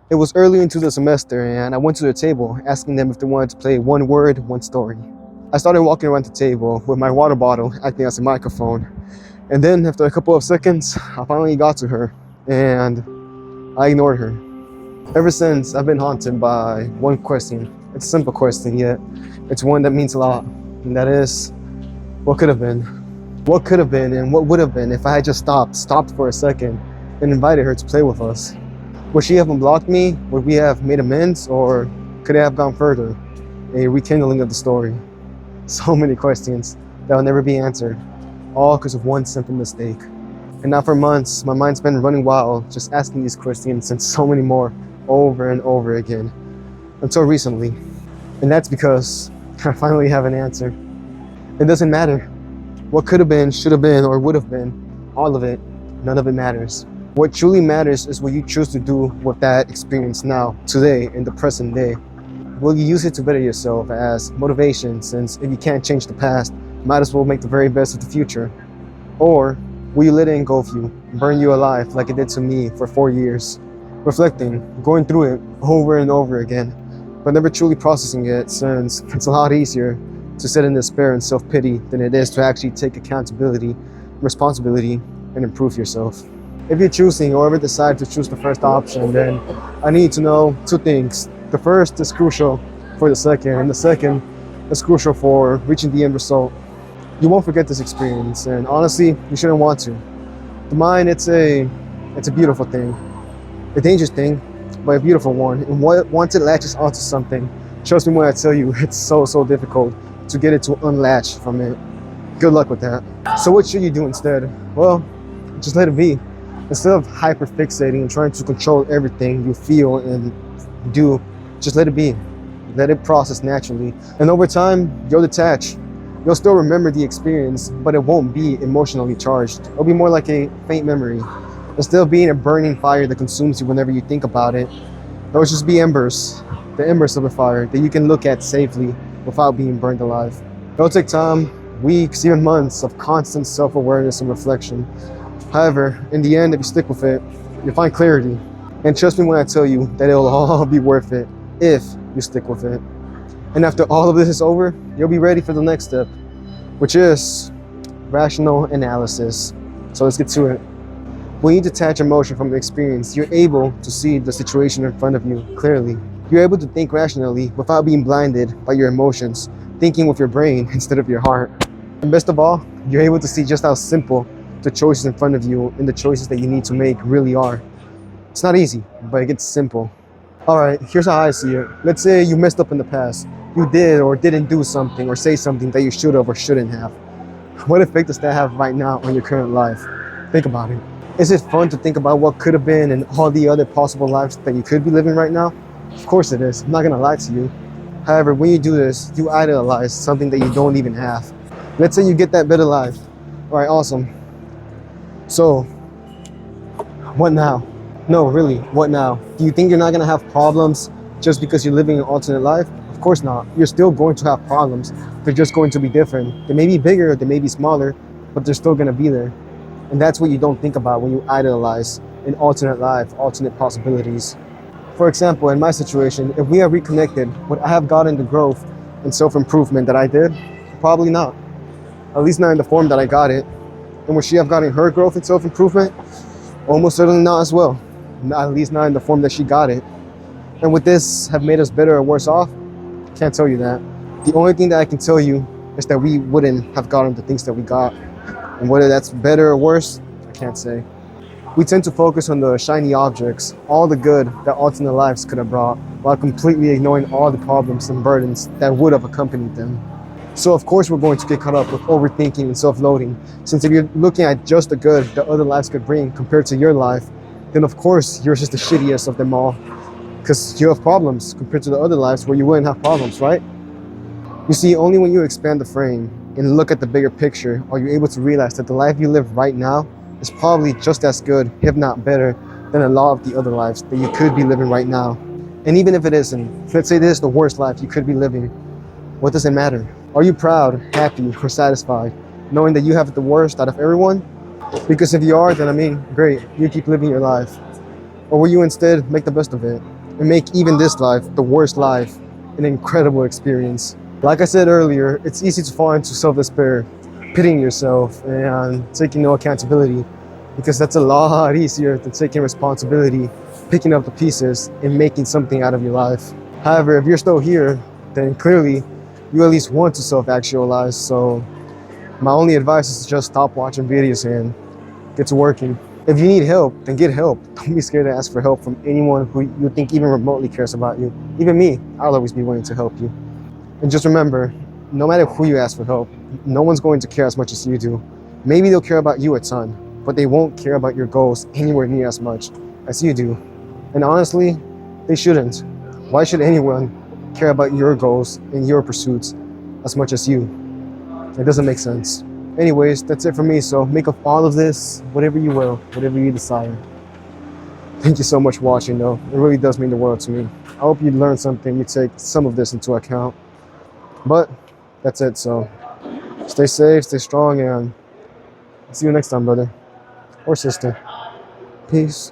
It was early into the semester, and I went to their table asking them if they wanted to play one word, one story. I started walking around the table with my water bottle acting as a microphone. And then, after a couple of seconds, I finally got to her, and I ignored her. Ever since, I've been haunted by one question. It's a simple question, yet it's one that means a lot. And that is, what could have been? What could have been and what would have been if I had just stopped for a second, and invited her to play with us? Would she have unblocked me? Would we have made amends? Or could it have gone further? A rekindling of the story. So many questions that will never be answered, all because of one simple mistake. And now for months, my mind's been running wild, just asking these questions and so many more over and over again, until recently. And that's because I finally have an answer. It doesn't matter. What could have been, should have been, or would have been, all of it, none of it matters. What truly matters is what you choose to do with that experience now, today, in the present day. Will you use it to better yourself as motivation, since if you can't change the past, might as well make the very best of the future? Or will you let it engulf you, burn you alive like it did to me for 4 years? Reflecting, going through it over and over again, but never truly processing it, since it's a lot easier to sit in despair and self-pity than it is to actually take accountability, responsibility, and improve yourself. If you're choosing or ever decide to choose the first option, then I need to know two things. The first is crucial for the second, and the second is crucial for reaching the end result. You won't forget this experience, and honestly, you shouldn't want to. The mind, it's a beautiful thing. A dangerous thing, but a beautiful one. And once it latches onto something, trust me when I tell you, it's so difficult to get it to unlatch from it. Good luck with that. So what should you do instead? Well, just let it be. Instead of hyper-fixating and trying to control everything you feel and do, just let it be. Let it process naturally. And over time, you'll detach. You'll still remember the experience, but it won't be emotionally charged. It'll be more like a faint memory. Instead of being a burning fire that consumes you whenever you think about it, it'll just be embers. The embers of a fire that you can look at safely without being burned alive. It'll take time, weeks, even months of constant self-awareness and reflection. However, in the end, if you stick with it, you'll find clarity. And trust me when I tell you that it'll all be worth it if you stick with it. And after all of this is over, you'll be ready for the next step, which is rational analysis. So let's get to it. When you detach emotion from the experience, you're able to see the situation in front of you clearly. You're able to think rationally without being blinded by your emotions, thinking with your brain instead of your heart. And best of all, you're able to see just how simple the choices in front of you and the choices that you need to make really are. It's not easy, but it gets simple. All right, here's how I see it. Let's say you messed up in the past. You did or didn't do something or say something that you should have or shouldn't have. What effect does that have right now on your current life? Think about it. Is it fun to think about what could have been and all the other possible lives that you could be living right now? Of course it is. I'm not gonna lie to you. However, when you do this, you idolize something that you don't even have. Let's say you get that better life. All right, awesome. So, what now? No, really, what now? Do you think you're not gonna have problems just because you're living an alternate life? Of course not. You're still going to have problems. They're just going to be different. They may be bigger, they may be smaller, but they're still gonna be there. And that's what you don't think about when you idolize an alternate life, alternate possibilities. For example, in my situation, if we are reconnected, would I have gotten the growth and self-improvement that I did? Probably not. At least not in the form that I got it. And would she have gotten her growth and self-improvement? Almost certainly not as well. At least not in the form that she got it. And would this have made us better or worse off? Can't tell you that. The only thing that I can tell you is that we wouldn't have gotten the things that we got. And whether that's better or worse, I can't say. We tend to focus on the shiny objects, all the good that alternate lives could have brought, while completely ignoring all the problems and burdens that would have accompanied them. So of course we're going to get caught up with overthinking and self-loathing, since if you're looking at just the good that other lives could bring compared to your life, then of course yours is the shittiest of them all, because you have problems compared to the other lives where you wouldn't have problems, right? You see, only when you expand the frame and look at the bigger picture are you able to realize that the life you live right now is probably just as good, if not better, than a lot of the other lives that you could be living right now. And even if it isn't, let's say this is the worst life you could be living, what does it matter? Are you proud, happy, or satisfied, knowing that you have the worst out of everyone? Because if you are, then I mean, great, you keep living your life. Or will you instead make the best of it? and make even this life, the worst life, an incredible experience. Like I said earlier, it's easy to fall into self-despair, pitying yourself and taking no accountability, because that's a lot easier than taking responsibility, picking up the pieces, and making something out of your life. However, if you're still here, then clearly you at least want to self-actualize. So my only advice is to just stop watching videos and get to working. If you need help, then get help. Don't be scared to ask for help from anyone who you think even remotely cares about you. Even me, I'll always be willing to help you. And just remember, no matter who you ask for help, no one's going to care as much as you do. Maybe they'll care about you a ton, but they won't care about your goals anywhere near as much as you do. And honestly, they shouldn't. Why should anyone care about your goals and your pursuits as much as you? It doesn't make sense. Anyways, that's it for me. So make of all of this whatever you will, whatever you desire. Thank you so much for watching though. It really does mean the world to me. I hope you learned something, you take some of this into account. But that's it. So stay safe, stay strong, and see you next time, brother or sister. Peace.